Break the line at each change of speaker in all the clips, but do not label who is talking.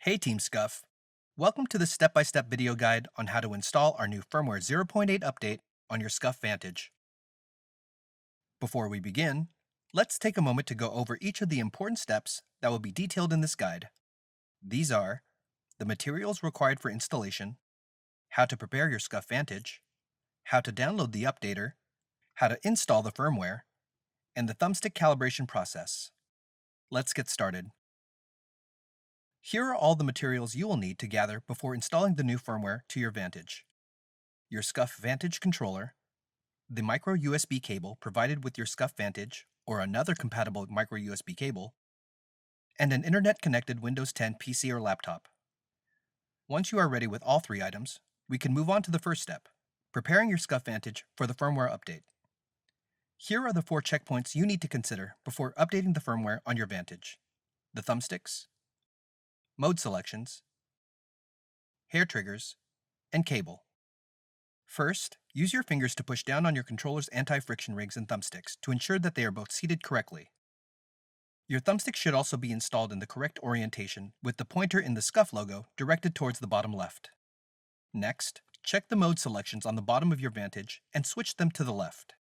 Hey Team SCUF! Welcome to the step-by-step video guide on how to install our new firmware 0.8 update on your SCUF Vantage. Before we begin, let's take a moment to go over each of the important steps that will be detailed in this guide. These are the materials required for installation, how to prepare your SCUF Vantage, how to download the updater, how to install the firmware, and the thumbstick calibration process. Let's get started. Here are all the materials you will need to gather before installing the new firmware to your Vantage. Your SCUF Vantage controller, the micro USB cable provided with your SCUF Vantage or another compatible micro USB cable, and an internet-connected Windows 10 PC or laptop. Once you are ready with all three items, we can move on to the first step, preparing your SCUF Vantage for the firmware update. Here are the 4 checkpoints you need to consider before updating the firmware on your Vantage: the thumbsticks, mode selections, hair triggers, and cable. First, use your fingers to push down on your controller's anti-friction rings and thumbsticks to ensure that they are both seated correctly. Your thumbstick should also be installed in the correct orientation with the pointer in the SCUF logo directed towards the bottom left. Next, check the mode selections on the bottom of your Vantage and switch them to the left.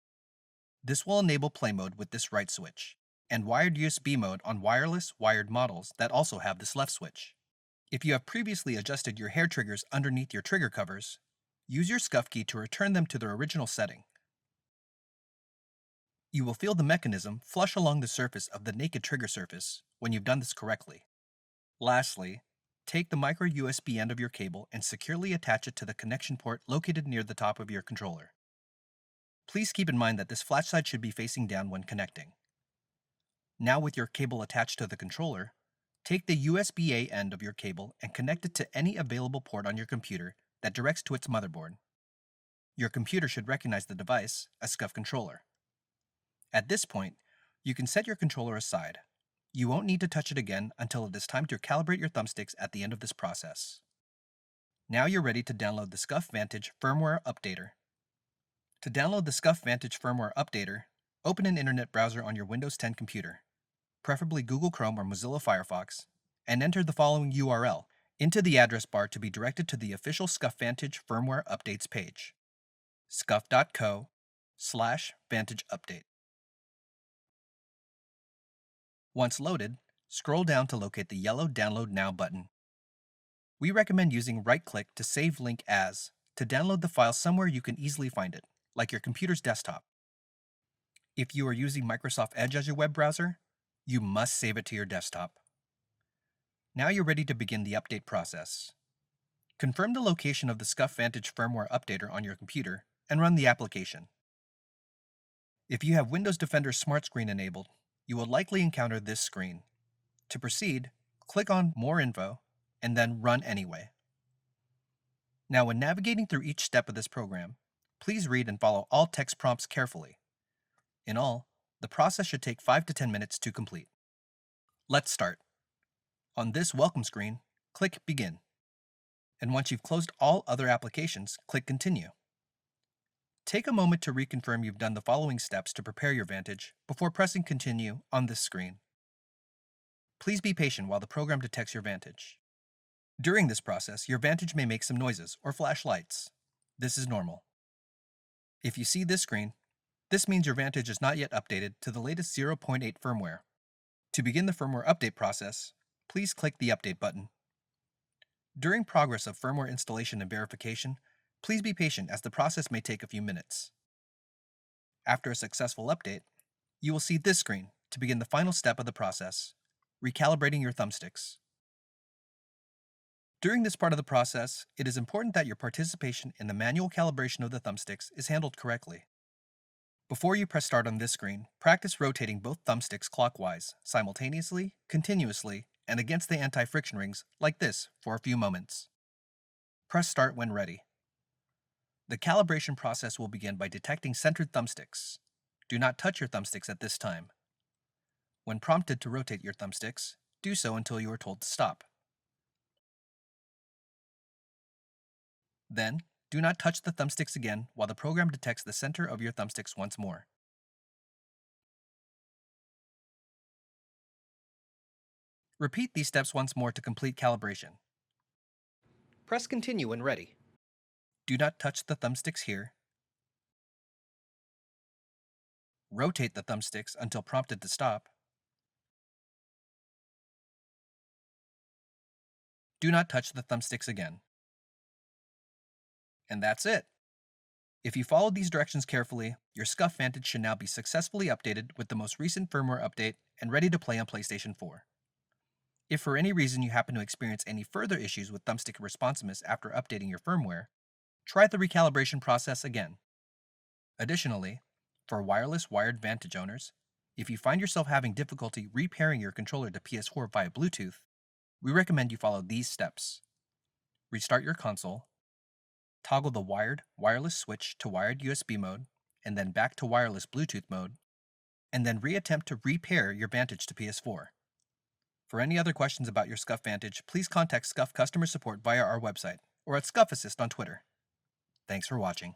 This will enable play mode with this right switch, and wired USB mode on wireless wired models that also have this left switch. If you have previously adjusted your hair triggers underneath your trigger covers, use your SCUF key to return them to their original setting. You will feel the mechanism flush along the surface of the naked trigger surface when you've done this correctly. Lastly, take the micro USB end of your cable and securely attach it to the connection port located near the top of your controller. Please keep in mind that this flat side should be facing down when connecting. Now with your cable attached to the controller, take the USB-A end of your cable and connect it to any available port on your computer that directs to its motherboard. Your computer should recognize the device as SCUF controller. At this point, you can set your controller aside. You won't need to touch it again until it is time to calibrate your thumbsticks at the end of this process. Now you're ready to download the SCUF Vantage Firmware Updater. To download the SCUF Vantage Firmware Updater, open an internet browser on your Windows 10 computer, preferably Google Chrome or Mozilla Firefox, and enter the following URL into the address bar to be directed to the official SCUF Vantage Firmware Updates page: scuf.co/Vantage Update. Once loaded, scroll down to locate the yellow Download Now button. We recommend using right-click to save link as to download the file somewhere you can easily find it, like your computer's desktop. If you are using Microsoft Edge as your web browser, you must save it to your desktop. Now you're ready to begin the update process. Confirm the location of the SCUF Vantage Firmware Updater on your computer and run the application. If you have Windows Defender Smart Screen enabled, you will likely encounter this screen. To proceed, click on More Info and then Run Anyway. Now, when navigating through each step of this program, please read and follow all text prompts carefully. In all, the process should take 5 to 10 minutes to complete. Let's start. On this welcome screen, click Begin. And once you've closed all other applications, click Continue. Take a moment to reconfirm you've done the following steps to prepare your Vantage before pressing Continue on this screen. Please be patient while the program detects your Vantage. During this process, your Vantage may make some noises or flash lights. This is normal. If you see this screen, this means your Vantage is not yet updated to the latest 0.8 firmware. To begin the firmware update process, please click the Update button. During progress of firmware installation and verification, please be patient as the process may take a few minutes. After a successful update, you will see this screen to begin the final step of the process: recalibrating your thumbsticks. During this part of the process, it is important that your participation in the manual calibration of the thumbsticks is handled correctly. Before you press start on this screen, practice rotating both thumbsticks clockwise, simultaneously, continuously, and against the anti-friction rings like this for a few moments. Press start when ready. The calibration process will begin by detecting centered thumbsticks. Do not touch your thumbsticks at this time. When prompted to rotate your thumbsticks, do so until you are told to stop. Then, do not touch the thumbsticks again while the program detects the center of your thumbsticks once more. Repeat these steps once more to complete calibration. Press continue when ready. Do not touch the thumbsticks here. Rotate the thumbsticks until prompted to stop. Do not touch the thumbsticks again. And that's it. If you followed these directions carefully, your SCUF Vantage should now be successfully updated with the most recent firmware update and ready to play on PlayStation 4. If for any reason you happen to experience any further issues with thumbstick responsiveness after updating your firmware, try the recalibration process again. Additionally, for wireless wired Vantage owners, if you find yourself having difficulty repairing your controller to PS4 via Bluetooth, we recommend you follow these steps. Restart your console, toggle the wired wireless switch to wired USB mode, and then back to wireless Bluetooth mode, and then reattempt to repair your Vantage to PS4. For any other questions about your SCUF Vantage, please contact SCUF customer support via our website or at SCUF Assist on Twitter. Thanks for watching.